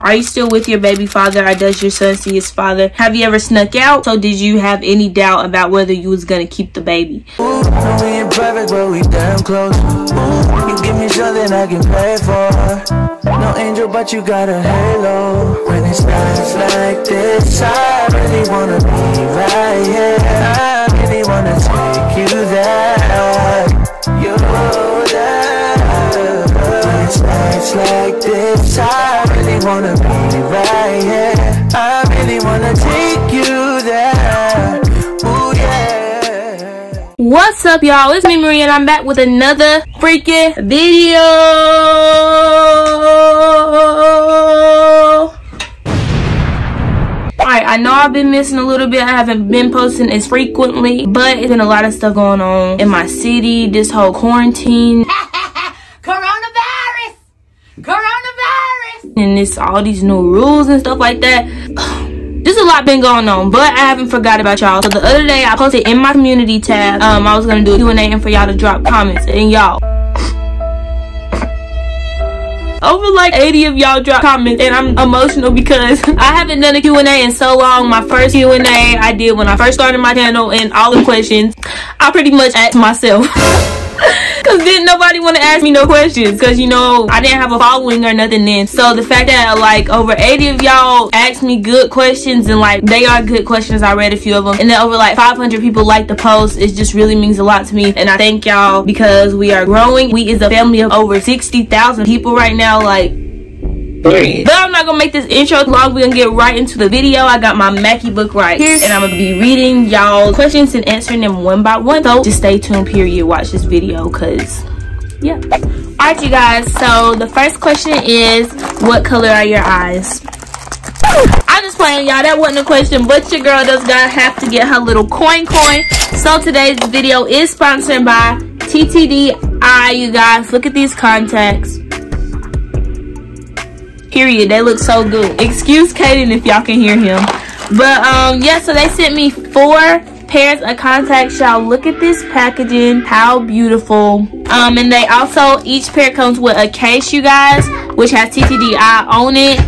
Are you still with your baby father, or does your son see his father? Have you ever snuck out? So did you have any doubt about whether you was gonna keep the baby? Ooh, no, we ain't perfect, but we damn close. Ooh, you give me something I can pay for. No angel, but you got a halo. When it's nights like this, I really wanna be right here. I really wanna take you there. You there. When it's nights like this, I really wanna be right here. I really wanna take you there. Ooh, yeah. What's up, y'all? It's me, Marie, and I'm back with another freaking video. Alright, I know I've been missing a little bit. I haven't been posting as frequently, but it's been a lot of stuff going on in my city, this whole quarantine. Coronavirus! Coronavirus! And it's all these new rules and stuff like that. There's a lot been going on, but I haven't forgot about y'all. So the other day I posted in my community tab, I was gonna do a Q&A and for y'all to drop comments, and y'all, over like 80 of y'all drop comments, and I'm emotional because I haven't done a Q&A in so long. My first Q&A I did when I first started my channel, and all the questions I pretty much asked myself. Cause didn't nobody want to ask me no questions, cause you know I didn't have a following or nothing then. So the fact that like over 80 of y'all asked me good questions, and like they are good questions, I read a few of them, and then over like 500 people liked the post, it just really means a lot to me, and I thank y'all because we are growing. We is a family of over 60,000 people right now, like. But I'm not gonna make this intro long. We're gonna get right into the video. I got my Mackie book right here, and I'm gonna be reading y'all questions and answering them one by one. So just stay tuned, period. Watch this video, cause yeah. Alright, you guys, so the first question is, what color are your eyes? I'm just playing, y'all. That wasn't a question, but your girl does gotta have to get her little coin. So today's video is sponsored by TTDeye, you guys. Look at these contacts. Period. They look so good. Excuse Kaden if y'all can hear him. But yeah, so they sent me 4 pairs of contacts. Y'all look at this packaging. How beautiful. And they also, each pair comes with a case, you guys, which has TTDeye on it.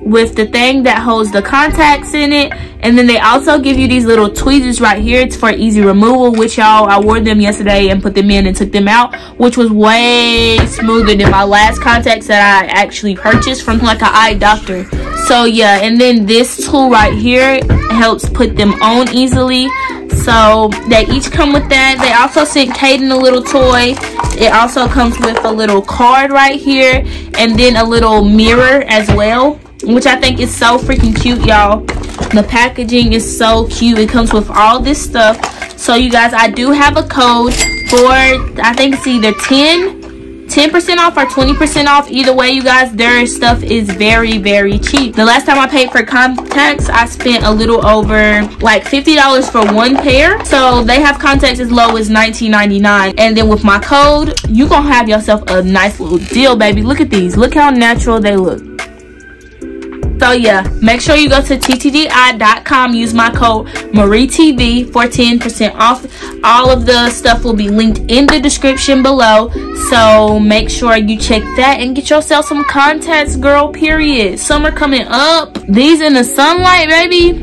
With the thing that holds the contacts in it. And then they also give you these little tweezers right here. It's for easy removal, which y'all, I wore them yesterday and put them in and took them out, which was way smoother than my last contacts that I actually purchased from like an eye doctor. So yeah, and then this tool right here helps put them on easily. So they each come with that. They also sent Kaden a little toy. It also comes with a little card right here, and then a little mirror as well, which I think is so freaking cute, y'all. The packaging is so cute. It comes with all this stuff. So you guys, I do have a code for, I think it's either 10% off or 20% off. Either way, you guys, their stuff is very, very cheap. The last time I paid for contacts, I spent a little over like $50 for one pair. So they have contacts as low as $19.99, and then with my code, you gonna have yourself a nice little deal, baby. Look at these. Look how natural they look. So yeah, make sure you go to ttdeye.com, use my code MAREETV for 10% off. All of the stuff will be linked in the description below, so make sure you check that and get yourself some contacts, girl, period. Summer coming up. These in the sunlight, baby,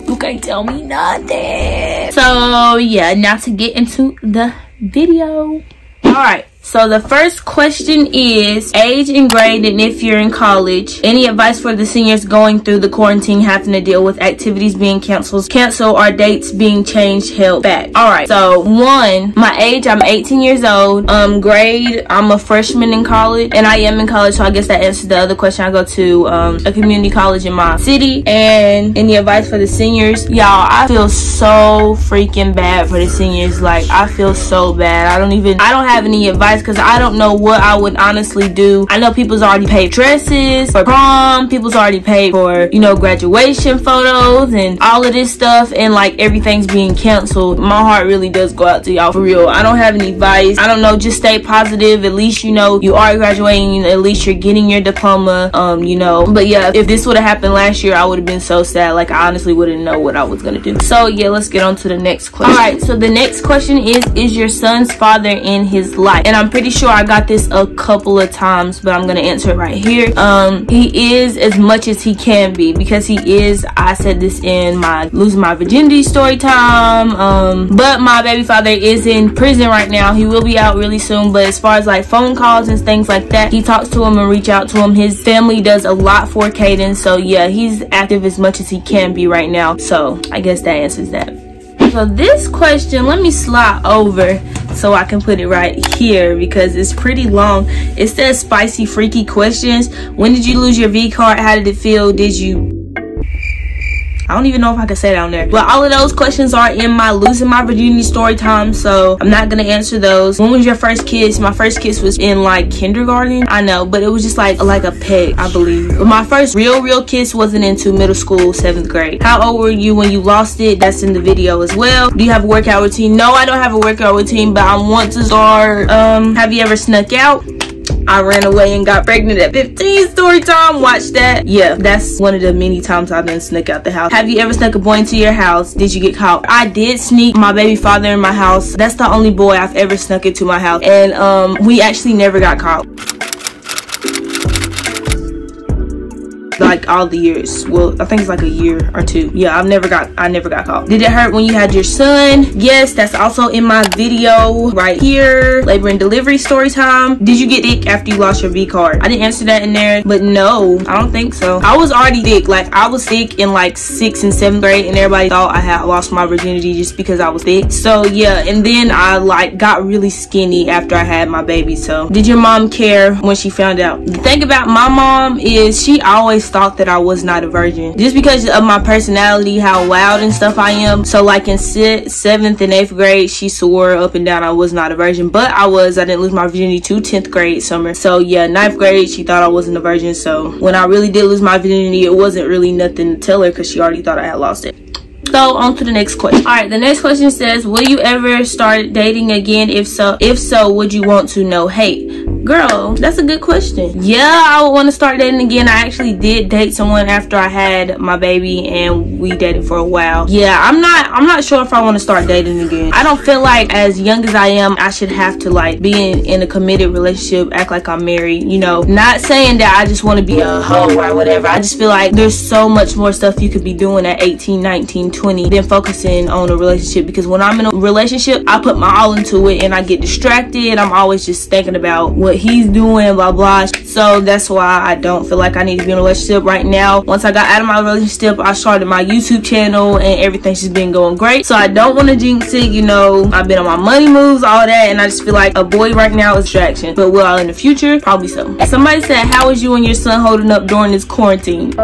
you can't tell me nothing. So yeah, now to get into the video. Alright, so the first question is age and grade, and if you're in college, any advice for the seniors going through the quarantine, having to deal with activities being canceled or dates being changed, held back. Alright, so 1, my age, I'm 18 years old. Grade, I'm a freshman in college, and I am in college, so I guess that answers the other question. I go to a community college in my city. And any advice for the seniors? Y'all, I feel so freaking bad for the seniors. Like, I feel so bad. I don't have any advice, because I don't know what I would honestly do. I know people's already paid dresses for prom, people's already paid for, you know, graduation photos and all of this stuff, and like everything's being canceled. My heart really does go out to y'all, for real. I don't have any advice. I don't know, just stay positive. At least, you know, you are graduating, at least you're getting your diploma, you know. But yeah, if this would have happened last year, I would have been so sad. Like, I honestly wouldn't know what I was gonna do. So yeah, let's get on to the next question. All right, so the next question is your son's father in his life? And I'm pretty sure I got this a couple of times, but I'm gonna answer it right here. He is as much as he can be, because he is, I said this in my losing my virginity story time, but my baby father is in prison right now. He will be out really soon, but as far as like phone calls and things like that, he talks to him and reach out to him. His family does a lot for Caden, so yeah, he's active as much as he can be right now. So I guess that answers that. So this question, let me slide over so I can put it right here because it's pretty long. It says spicy freaky questions. When did you lose your Vcard? How did it feel? Did you... I don't even know if I can say that on there, but all of those questions are in my losing my virginity story time, so I'm not gonna answer those. When was your first kiss? My first kiss was in like kindergarten. I know, but it was just like a peg, I believe. But my first real kiss wasn't into middle school, 7th grade. How old were you when you lost it? That's in the video as well. Do you have a workout routine? No, I don't have a workout routine, but I want to start. Have you ever snuck out? I ran away and got pregnant at 15, story time. Watch that. Yeah, that's one of the many times I've been snuck out the house. Have you ever snuck a boy into your house? Did you get caught? I did sneak my baby father in my house. That's the only boy I've ever snuck into my house, and we actually never got caught. Like all the years. Well, I think it's like a year or two. Yeah, I never got caught. Did it hurt when you had your son? Yes, that's also in my video right here. Labor and delivery story time. Did you get dick after you lost your Vcard? I didn't answer that in there, but no, I don't think so. I was already thick. Like I was thick in like 6th and 7th grade, and everybody thought I had lost my virginity just because I was thick. So yeah, and then I like got really skinny after I had my baby. So did your mom care when she found out? The thing about my mom is she always thought that I was not a virgin, just because of my personality, how loud and stuff I am. So like in 7th and 8th grade, she swore up and down I was not a virgin, but I didn't lose my virginity to 10th grade summer. So yeah, 9th grade, she thought I wasn't a virgin. So when I really did lose my virginity, it wasn't really nothing to tell her because she already thought I had lost it. So on to the next question. All right, the next question says, will you ever start dating again? If so, would you want to know? Hey girl, that's a good question. Yeah, I would want to start dating again. I actually did date someone after I had my baby, and we dated for a while. Yeah, I'm not sure if I want to start dating again. I don't feel like, as young as I am, I should have to like be in a committed relationship, act like I'm married, you know. Not saying that I just want to be a hoe or whatever. I just feel like there's so much more stuff you could be doing at 18, 19, 20 than focusing on a relationship, because when I'm in a relationship, I put my all into it and I get distracted. I'm always just thinking about what he's doing, blah blah. So that's why I don't feel like I need to be in a relationship right now. Once I got out of my relationship, I started my YouTube channel and everything's just been going great. So I don't want to jinx it, you know. I've been on my money moves, all that, and I just feel like a boy right now is distraction. But will I in the future? Probably so. Somebody said, how is you and your son holding up during this quarantine?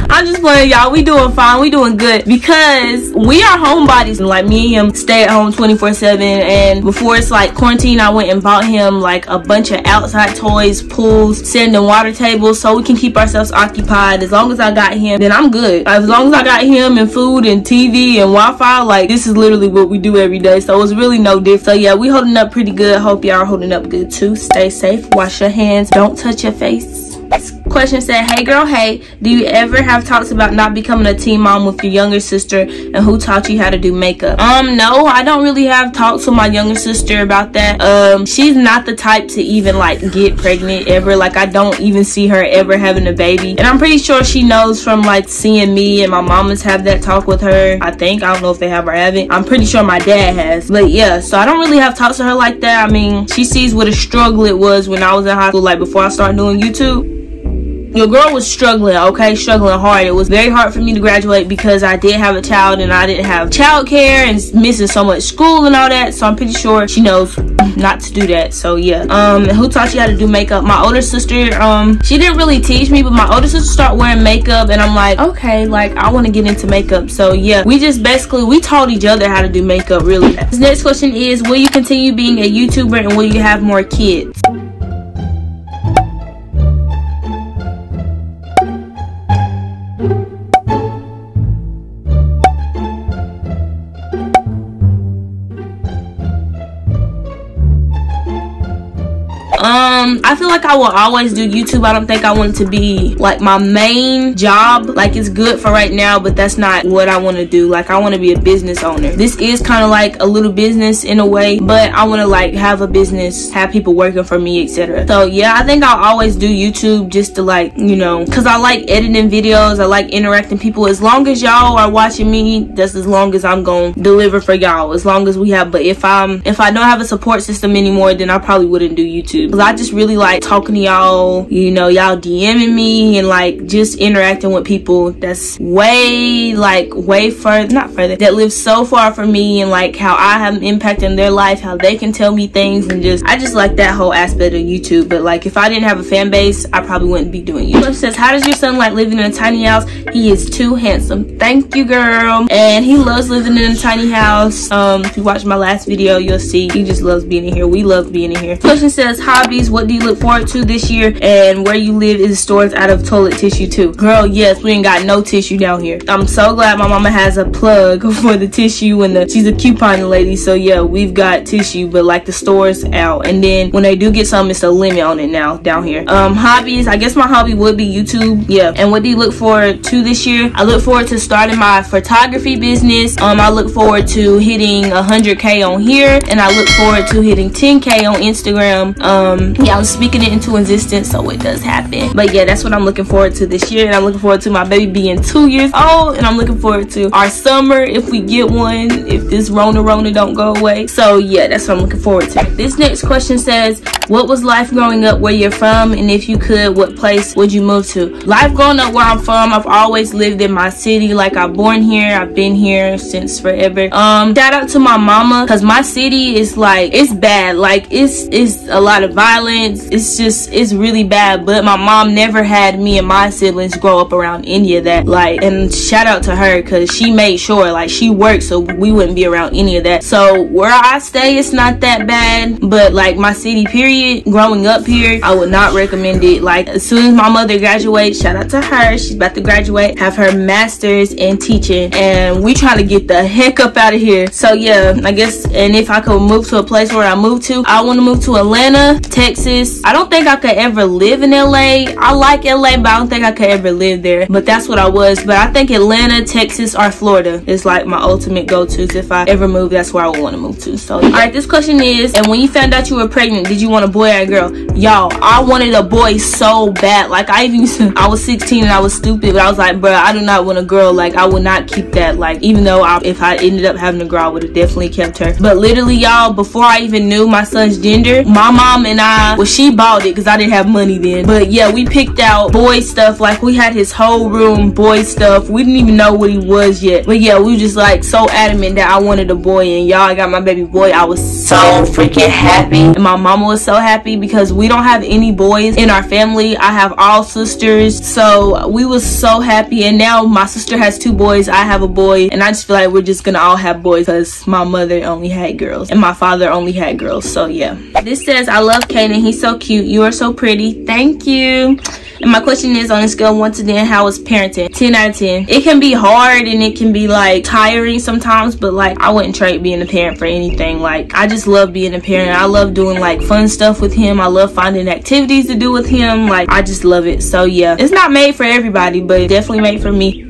I'm just playing, y'all. We doing fine. We doing good because we are homebodies, and like me and him stay at home 24/7. And before it's like quarantine, I went and bought him like a bunch of outside toys, pools, sand and water tables, so we can keep ourselves occupied. As long as I got him, then I'm good. As long as I got him and food and TV and Wi-Fi, like this is literally what we do every day. So it's really no different. So yeah, we holding up pretty good. Hope y'all are holding up good too. Stay safe. Wash your hands. Don't touch your face. This question said, hey girl, hey, do you ever have talks about not becoming a teen mom with your younger sister, and who taught you how to do makeup? No, I don't really have talks with my younger sister about that. She's not the type to even like get pregnant ever. Like I don't even see her ever having a baby, and I'm pretty sure she knows from like seeing me and my mamas have that talk with her. I don't know if they have or haven't. I'm pretty sure my dad has, but yeah, so I don't really have talks to her like that. I mean, she sees what a struggle it was when I was in high school, like before I started doing YouTube. Your girl was struggling, okay? Struggling hard. It was very hard for me to graduate because I did have a child and I didn't have child care and missing so much school and all that. So I'm pretty sure she knows not to do that. So yeah. Who taught you how to do makeup? My older sister. She didn't really teach me, but my older sister started wearing makeup and I'm like, okay, like I want to get into makeup. So yeah, we taught each other how to do makeup, really. This next question is, will you continue being a YouTuber and will you have more kids? I feel like I will always do YouTube. I don't think I want it to be like my main job. Like, it's good for right now, but that's not what I want to do. Like, I want to be a business owner. This is kind of like a little business in a way, but I want to like have a business, have people working for me, etc. So yeah, I think I'll always do YouTube just to like, you know, because I like editing videos, I like interacting people. As long as y'all are watching me, that's as long as I'm gonna deliver for y'all, as long as we have. But if I don't have a support system anymore, then I probably wouldn't do YouTube, because I just really like talking to y'all, you know, y'all DMing me and like just interacting with people that's way further, not further, that live so far from me, and like how I have an impact in their life, how they can tell me things, and just I just like that whole aspect of YouTube. But like, if I didn't have a fan base, I probably wouldn't be doing YouTube. It says, how does your son like living in a tiny house? He is too handsome. Thank you, girl. And he loves living in a tiny house. If you watch my last video, you'll see he just loves being in here. We love being in here. Question says, hobbies, what do you look forward to this year? And where you live is stores out of toilet tissue too. Girl, yes, we ain't got no tissue down here. I'm so glad my mama has a plug for the tissue, and she's a couponing lady. So yeah, we've got tissue, but like the stores out. And then when they do get some, it's a limit on it now down here. Hobbies, I guess my hobby would be YouTube. Yeah. And what do you look forward to this year? I look forward to starting my photography business. I look forward to hitting 100K on here, and I look forward to hitting 10K on Instagram. Yeah, I'm speaking it into existence, so it does happen. But yeah, that's what I'm looking forward to this year. And I'm looking forward to my baby being 2 years old, and I'm looking forward to our summer, if we get one, if this Rona don't go away. So yeah, that's what I'm looking forward to. This next question says, what was life growing up where you're from, and if you could, what place would you move to? Life growing up where I'm from, I've always lived in my city. Like, I'm born here, I've been here since forever. Shout out to my mama, because my city is like, it's bad. Like, it's a lot of violence. It's really bad. But my mom never had me and my siblings grow up around any of that. Like, and shout out to her, because she made sure, like, she worked so we wouldn't be around any of that. So where I stay, it's not that bad, but like my city period, growing up here, I would not recommend it. Like, as soon as my mother graduates, shout out to her, she's about to graduate, have her master's in teaching, and we trying to get the heck up out of here. So yeah, I guess, and if I could move to a place where I move to, I want to move to Atlanta, Texas. I don't think I could ever live in LA. I like LA, but I don't think I could ever live there. But that's what I was. But I think Atlanta, Texas, or Florida is like my ultimate go-tos. If I ever move, that's where I would want to move to. So alright, this question is, and when you found out you were pregnant, did you want a boy or a girl? Y'all, I wanted a boy so bad. Like, I was 16 and I was stupid, but I was like, bro, I do not want a girl. Like, I would not keep that. Like, even though if I ended up having a girl, I would have definitely kept her. But literally, y'all, before I even knew my son's gender, my mom and I, well, she bought it because I didn't have money then, but yeah, we picked out boy stuff. Like, we had his whole room boy stuff. We didn't even know what he was yet, but yeah, we were just like so adamant that I wanted a boy. And y'all, I got my baby boy. I was so freaking happy, and my mama was so happy, because we don't have any boys in our family. I have all sisters, so we was so happy. And now my sister has 2 boys, I have a boy, and I just feel like we're just gonna all have boys, because my mother only had girls and my father only had girls. So yeah, this says, I love Kaden, he's so cute, you are so pretty. Thank you. And my question is, on a scale of 1 to 10, how is parenting? 10 out of 10. It can be hard and it can be like tiring sometimes, but like, I wouldn't trade being a parent for anything. Like, I just love being a parent. I love doing like fun stuff with him. I love finding activities to do with him. Like, I just love it. So yeah, it's not made for everybody, but it's definitely made for me.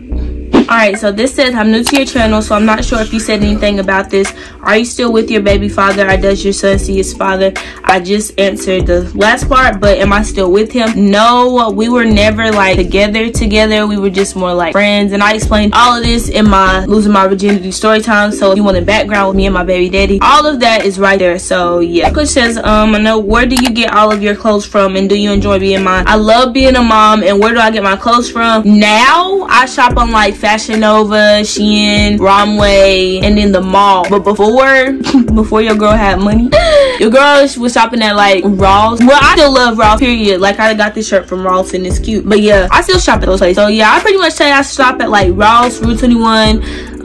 Alright, so this says, I'm new to your channel, so I'm not sure if you said anything about this. Are you still with your baby father, or does your son see his father? I just answered the last part, but am I still with him? No, we were never like together. We were just more like friends, and I explained all of this in my Losing My Virginity story time. So if you want a background with me and my baby daddy, all of that is right there. So yeah. Coach says, I know, where do you get all of your clothes from, and do you enjoy being mom? I love being a mom. And where do I get my clothes from? Now I shop on like Fashion Nova, Shein, Romway, and then the mall. But before your girl had money, your girl was shopping at like Ross. Well, I still love Ross, period. Like, I got this shirt from Ross and it's cute. But yeah, I still shop at those places. So yeah, I pretty much say I shop at like Ross, Rue 21,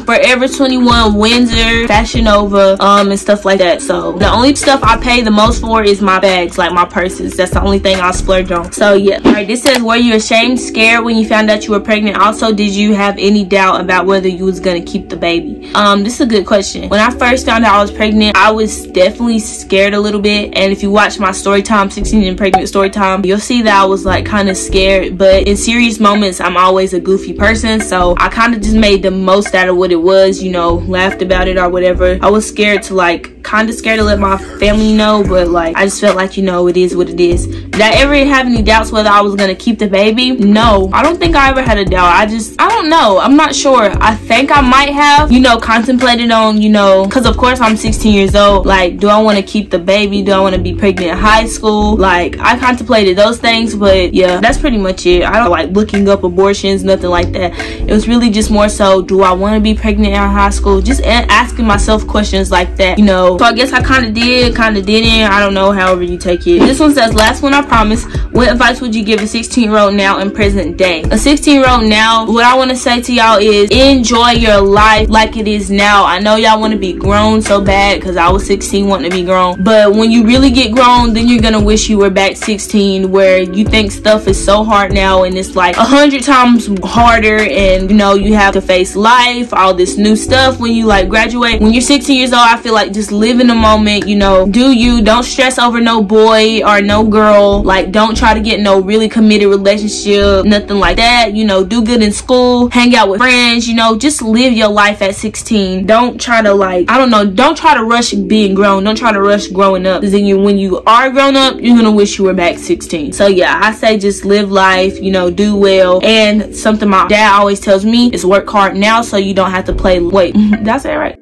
Forever 21, Windsor, Fashion Nova, and stuff like that. So the only stuff I pay the most for is my bags, like my purses. That's the only thing I'll splurge on. So yeah. All right, this says, were you ashamed, scared when you found out you were pregnant? Also, did you have any doubt about whether you was gonna keep the baby? This is a good question. When I first found out I was pregnant, I was definitely scared a little bit. And if you watch my story time, 16 and pregnant story time, you'll see that I was like kind of scared. But in serious moments, I'm always a goofy person, so I kind of just made the most out of what it was, you know, laughed about it or whatever. I was scared to like, kind of scared to let my family know, but like I just felt like, you know, it is what it is. Did I ever have any doubts whether I was gonna keep the baby? No, I don't think I ever had a doubt. I don't know, I'm not sure. I think I might have, you know, contemplated on, you know, because of course I'm 16 years old, like, do I want to keep the baby? Do I want to be pregnant in high school? Like, I contemplated those things, but yeah, that's pretty much it. I don't like looking up abortions, nothing like that. It was really just more so, do I want to be pregnant in high school? Just asking myself questions like that, you know. So I guess I kind of did, kind of didn't. I don't know, however you take it. This one says, last one, I promise. What advice would you give a 16-year-old now in present day? A 16-year-old now, what I want to say to y'all is enjoy your life like it is now. I know y'all want to be grown so bad, because I was 16 wanting to be grown, but when you really get grown, then you're gonna wish you were back 16, where you think stuff is so hard now and it's like 100 times harder, and you know, you have to face life, all this new stuff when you like graduate. When you're 16 years old, I feel like just live in the moment, you know, do you, don't stress over no boy or no girl, like don't try to get no really committed relationship, nothing like that, you know, do good in school, hang out with friends, you know, just live your life at 16. Don't try to like, I don't know, don't try to rush being grown, don't try to rush growing up, because then when you are grown up, you're gonna wish you were back 16. So yeah, I say just live life, you know, do well. And something my dad always tells me is work hard now so you don't have to play. Wait, did I say it right?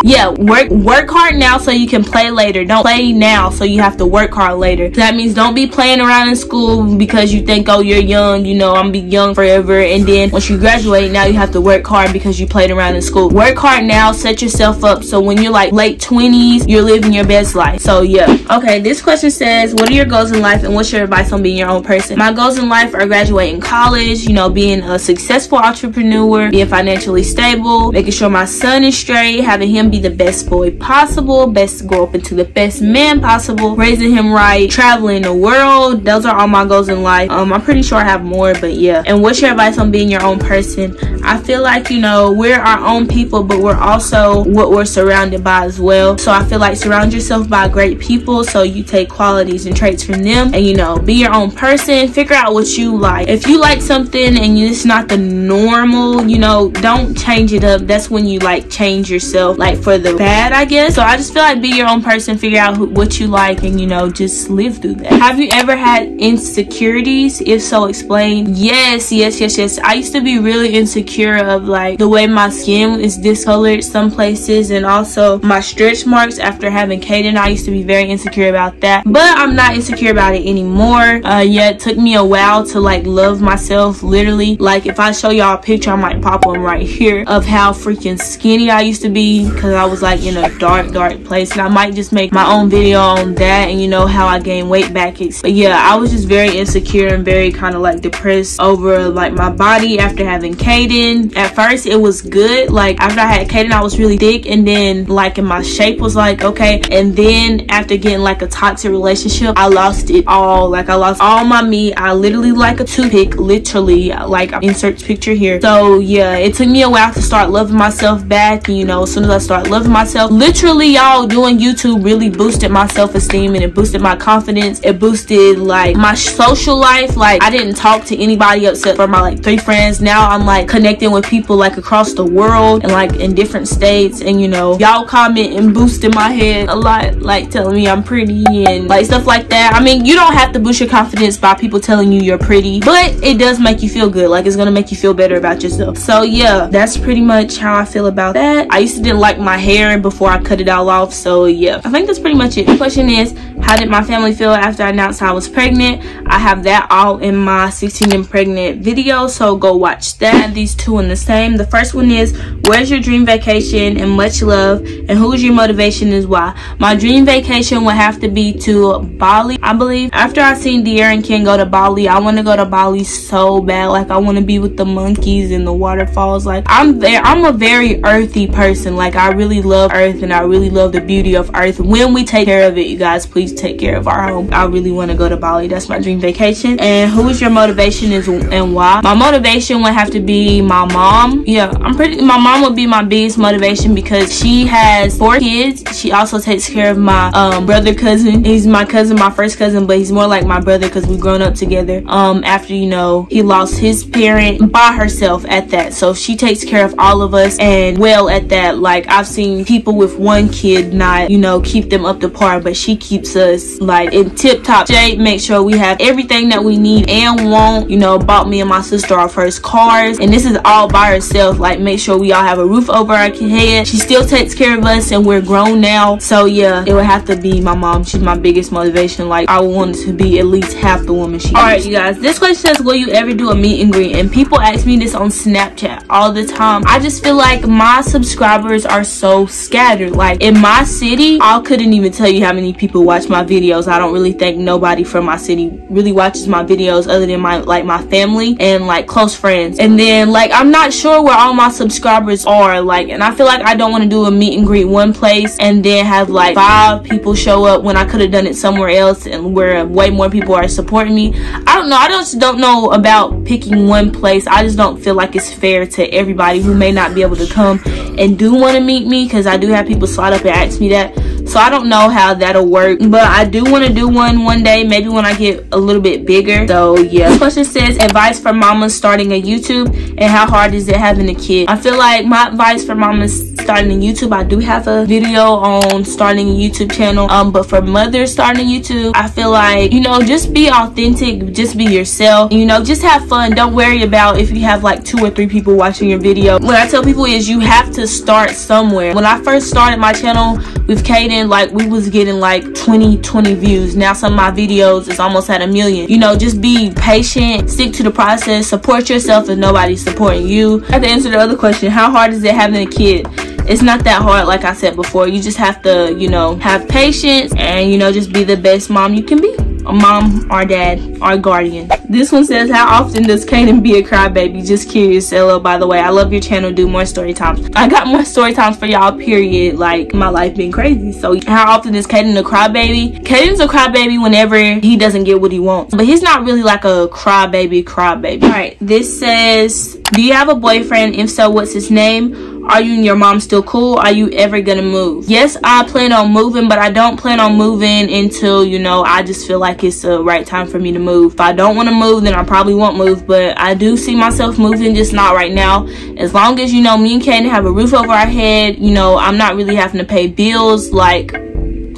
Yeah, work hard now so you can play later. Don't play now so you have to work hard later. So that means don't be playing around in school because you think, oh, you're young, you know, I'm gonna be young forever, and then once you graduate, now you have to work hard because you played around in school. Work hard now, set yourself up so when you're like late 20s, you're living your best life. So yeah. Okay, this question says, what are your goals in life and what's your advice on being your own person? My goals in life are graduating college, you know, being a successful entrepreneur, being financially stable, making sure my son is straight, having him be the best boy possible, best grow up into the best man possible, raising him right, traveling the world. Those are all my goals in life. I'm pretty sure I have more, but yeah. And what's your advice on being your own person? I feel like, you know, we're our own people, but we're also what we're surrounded by as well. So I feel like surround yourself by great people so you take qualities and traits from them, and you know, be your own person. Figure out what you like. If you like something and it's not the normal, you know, don't change it up. That's when you like change yourself, like for the bad, I guess. So I just feel like be your own person, figure out what you like, and you know, just live through that. Have you ever had insecurities? If so, explain. Yes. I used to be really insecure of like the way my skin is discolored some places, and also my stretch marks after having Kaden. I used to be very insecure about that, but I'm not insecure about it anymore. Yeah, it took me a while to like love myself, literally. Like if I show y'all a picture, I might pop one right here of how freaking skinny I used to be, because I was like in a dark place, and I might just make my own video on that, and you know, how I gained weight back. But yeah, I was just very insecure and very kind of like depressed over like my body after having Kaden. At first it was good, like after I had Kaden I was really thick, and then like in my shape was like okay, and then after getting like a toxic relationship, I lost it all. Like I lost all my meat. I literally like a toothpick, literally, like I insert picture here. So yeah, it took me a while to start loving myself back, and you know, as soon as I start loving myself, literally y'all, doing YouTube really boosted my self-esteem, and it boosted my confidence. It boosted like my social life. Like I didn't talk to anybody except for my like 3 friends. Now I'm like connecting with people like across the world and like in different states, and you know, y'all comment and boosted my head a lot, like telling me I'm pretty and like stuff like that. I mean, you don't have to boost your confidence by people telling you you're pretty, but it does make you feel good. Like it's gonna make you feel better about yourself. So yeah, that's pretty much how I feel about that. I used to didn't like my hair before I cut it all off. So yeah, I think that's pretty much it. The question is, how did my family feel after I announced I was pregnant? I have that all in my 16 and pregnant video, so go watch that. These two in the same. The first one is, where's your dream vacation and much love, and who's your motivation is why? My dream vacation would have to be to Bali, I believe. After I seen De'Ara and Ken go to Bali, I want to go to Bali so bad. Like, I want to be with the monkeys and the waterfalls. Like, I'm a very earthy person. Like, I really love earth, and I really love the beauty of earth. When we take care of it, you guys, please take care of our home. I really want to go to Bali. That's my dream vacation. And who is your motivation is and why? My motivation would have to be my mom. Yeah, my mom would be my biggest motivation because she has 4 kids. She also takes care of my brother cousin. He's my cousin, my first cousin, but he's more like my brother because we've grown up together. After, you know, he lost his parent by herself at that. So she takes care of all of us, and well at that. Like, I've seen people with 1 kid not, you know, keep them up to par, but she keeps us like in tip-top shape, make sure we have everything that we need and want. You know, bought me and my sister our first cars, and this is all by herself. Like, make sure we all have a roof over our head. She still takes care of us, and we're grown now. So yeah, it would have to be my mom. She's my biggest motivation. Like, I want to be at least half the woman she is. Alright, you guys, this question says, will you ever do a meet and greet? And people ask me this on Snapchat all the time. I just feel like my subscribers are so scattered. Like, in my city, I couldn't even tell you how many people watch my videos. I don't really think nobody from my city really watches my videos other than my family and like close friends. And then, like, I'm not sure where all my subscribers are. Like, and I feel like I don't want to do a meet and greet one place and then have like 5 people show up when I could have done it somewhere else and where way more people are supporting me. I don't know. I just don't know about picking one place. I just don't feel like it's fair to everybody who may not be able to come and do want to meet me, because I do have people slide up and ask me that. So I don't know how that'll work, but I do want to do one day, maybe when I get a little bit bigger. So yeah. The question says, advice for mamas starting a YouTube, and how hard is it having a kid? I feel like my advice for mamas starting a YouTube, I do have a video on starting a YouTube channel, but for mothers starting YouTube, I feel like, you know, just be authentic, just be yourself, you know, just have fun. Don't worry about if you have like 2 or 3 people watching your video. What I tell people is, you have to start somewhere. When I first started my channel with Kaden, like, we was getting like 20 views. Now some of my videos is almost at 1 million. You know, just be patient, stick to the process, support yourself if nobody's supporting you. I have to answer the other question, how hard is it having a kid? It's not that hard, like I said before. You just have to, you know, have patience and, you know, just be the best mom you can be. A mom or dad or guardian. This one says, how often does Kaden be a crybaby? Just curious. Hello, by the way, I love your channel. Do more story times. I got more story times for y'all, period. Like, my life been crazy. So how often is Kaden a crybaby? Kaden's a crybaby whenever he doesn't get what he wants, but he's not really like a crybaby. All right, this says, do you have a boyfriend? If so, what's his name? Are you and your mom still cool? Are you ever gonna move? Yes, I plan on moving, but I don't plan on moving until, you know, I just feel like it's the right time for me to move. If I don't want to move, then I probably won't move, but I do see myself moving, just not right now. As long as, you know, me and Kaden have a roof over our head, you know, I'm not really having to pay bills. Like,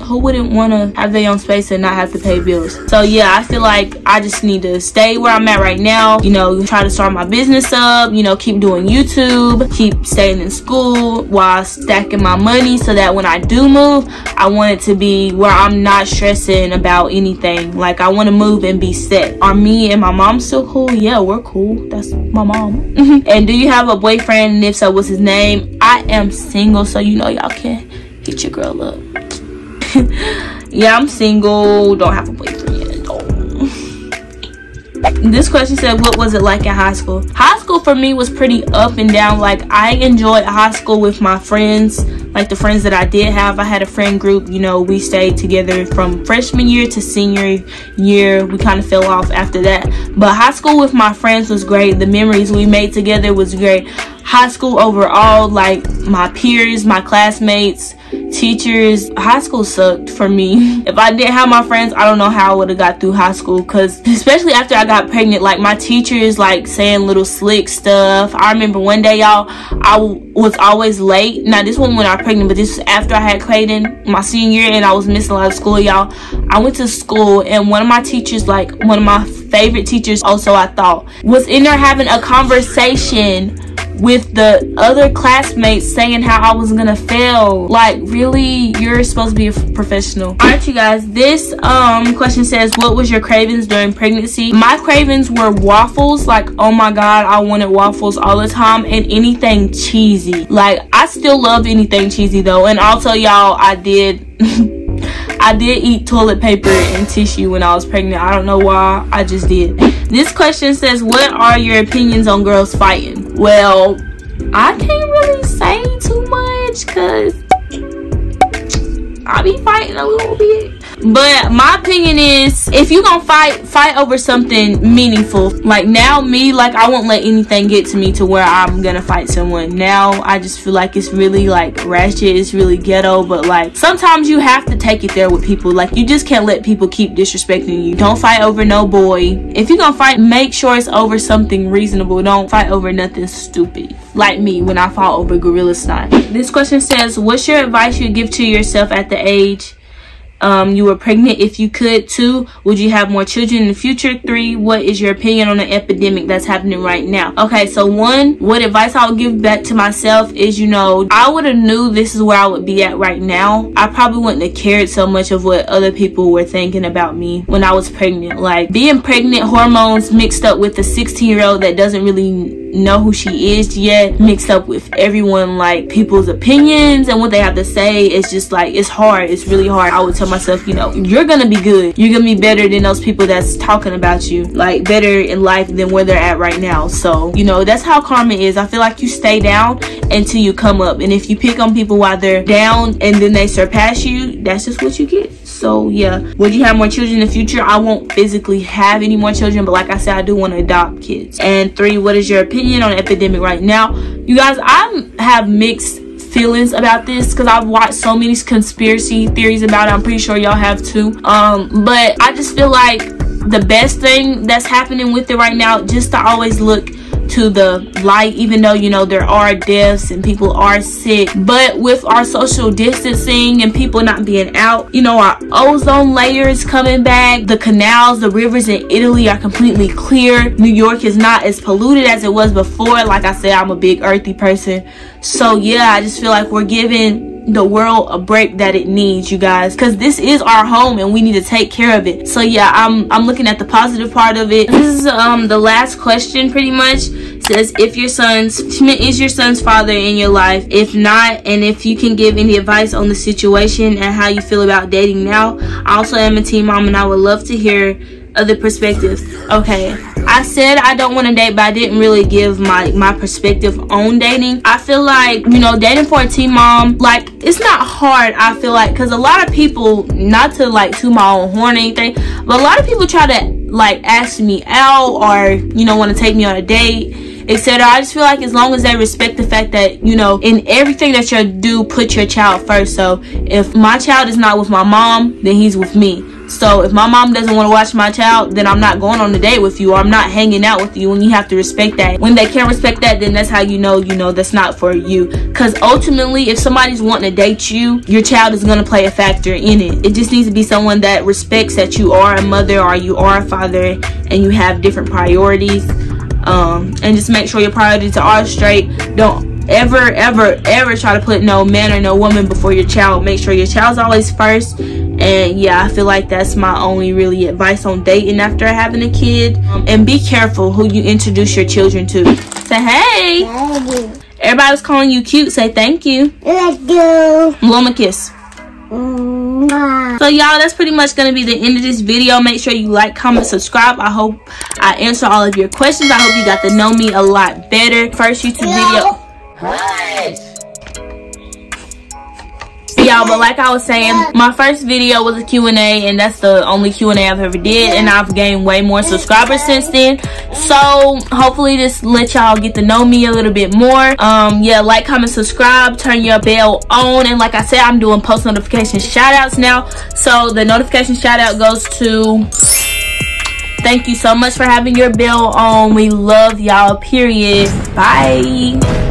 who wouldn't want to have their own space and not have to pay bills? So yeah, I feel like I just need to stay where I'm at right now, you know, try to start my business up, you know, keep doing YouTube, keep staying in school while stacking my money, so that when I do move, I want it to be where I'm not stressing about anything. Like, I want to move and be set. Are me and my mom still cool? Yeah, we're cool. That's my mom. And do you have a boyfriend? And if so, what's his name? I am single, so you know y'all can hit your girl up. Yeah, I'm single, don't have a boyfriend yet. This question said, what was it like in high school? High school for me was pretty up and down. Like, I enjoyed high school with my friends, like the friends that I did have. I had a friend group, you know, we stayed together from freshman year to senior year. We kind of fell off after that, but high school with my friends was great. The memories we made together was great. High school overall, like my peers, my classmates, teachers, high school sucked for me. If I didn't have my friends, I don't know how I would have got through high school, because especially after I got pregnant, like my teachers like saying little slick stuff. I remember one day, y'all, I was always late. Now this one when I was pregnant, but this was after I had Kaden, my senior year, and I was missing a lot of school, y'all. I went to school and one of my teachers, like one of my favorite teachers also, I thought, was in there having a conversation with the other classmates saying how I was gonna fail. Like, really? You're supposed to be a professional. All right, you guys, this question says, what was your cravings during pregnancy? My cravings were waffles. Like, oh my god, I wanted waffles all the time, and anything cheesy. Like, I still love anything cheesy though. And also, y'all, I did I did eat toilet paper and tissue when I was pregnant. I don't know why, I just did. This question says, what are your opinions on girls fighting? Well, I can't really say too much because I be fighting a little bit. But my opinion is, if you gonna fight over something meaningful. Like, now me, like, I won't let anything get to me to where I'm gonna fight someone. Now I just feel like it's really like ratchet, it's really ghetto. But like, sometimes you have to take it there with people. Like, you just can't let people keep disrespecting you. Don't fight over no boy. If you gonna fight, make sure it's over something reasonable. Don't fight over nothing stupid, like me when I fought over Gorilla Snot. This question says, what's your advice you'd give to yourself at the age you were pregnant if you could? 2, would you have more children in the future? 3, what is your opinion on the epidemic that's happening right now? Okay, so 1, what advice I would give back to myself is, you know, I would have knew this is where I would be at right now. I probably wouldn't have cared so much of what other people were thinking about me when I was pregnant. Like, being pregnant, hormones mixed up with a 16-year-old that doesn't really know who she is yet, mixed up with everyone, like people's opinions and what they have to say. It's just like, it's hard. It's really hard. I would tell myself, you know, you're gonna be good. You're gonna be better than those people that's talking about you, like better in life than where they're at right now. So, you know, that's how karma is. I feel like you stay down until you come up, and if you pick on people while they're down and then they surpass you, that's just what you get. So yeah, would you have more children in the future? I won't physically have any more children, but like I said, I do want to adopt kids. And 3, what is your opinion on the epidemic right now? You guys, I have mixed feelings about this because I've watched so many conspiracy theories about it. I'm pretty sure y'all have too. But I just feel like the best thing that's happening with it right now, just to always look to the light, even though, you know, there are deaths and people are sick. But with our social distancing and people not being out, you know, our ozone layer is coming back. The canals, the rivers in Italy are completely clear. New York is not as polluted as it was before. Like I said, I'm a big earthy person. So yeah, I just feel like we're giving the world a break that it needs, you guys, because this is our home and we need to take care of it. So yeah, I'm looking at the positive part of it. This is the last question pretty much. It says, if your is your son's father in your life? If not, and if you can give any advice on the situation and how you feel about dating now. I also am a teen mom and I would love to hear other perspectives. Okay, I said I don't want to date, but I didn't really give my perspective on dating. I feel like, you know, dating for a teen mom, like, it's not hard, I feel like, because a lot of people, not to like toot my own horn or anything, but a lot of people try to like ask me out or, you know, want to take me on a date, etc. I just feel like as long as they respect the fact that, you know, in everything that you do, put your child first. So if my child is not with my mom, then he's with me. So if my mom doesn't want to watch my child, then I'm not going on a date with you, or I'm not hanging out with you, and you have to respect that. When they can't respect that, then that's how you know that's not for you. Because ultimately, if somebody's wanting to date you, your child is going to play a factor in it. It just needs to be someone that respects that you are a mother or you are a father and you have different priorities. And just make sure your priorities are straight. Don't ever try to put no man or no woman before your child. Make sure your child's always first. And yeah, I feel like that's my only really advice on dating after having a kid. And be careful who you introduce your children to. Say hey. Everybody was calling you cute. Say thank you. Thank you. Blow them a kiss. So y'all, that's pretty much gonna be the end of this video. Make sure you like, comment, subscribe. I hope I answer all of your questions. I hope you got to know me a lot better. First YouTube video. Y'all, but like I was saying, my first video was a Q&A, and that's the only Q&A I've ever did, and I've gained way more subscribers since then. So hopefully this let y'all get to know me a little bit more. Yeah, like, comment, subscribe, turn your bell on, and like I said, I'm doing post notification shout outs now. So the notification shout out goes to, thank you so much for having your bell on. We love y'all, period. Bye.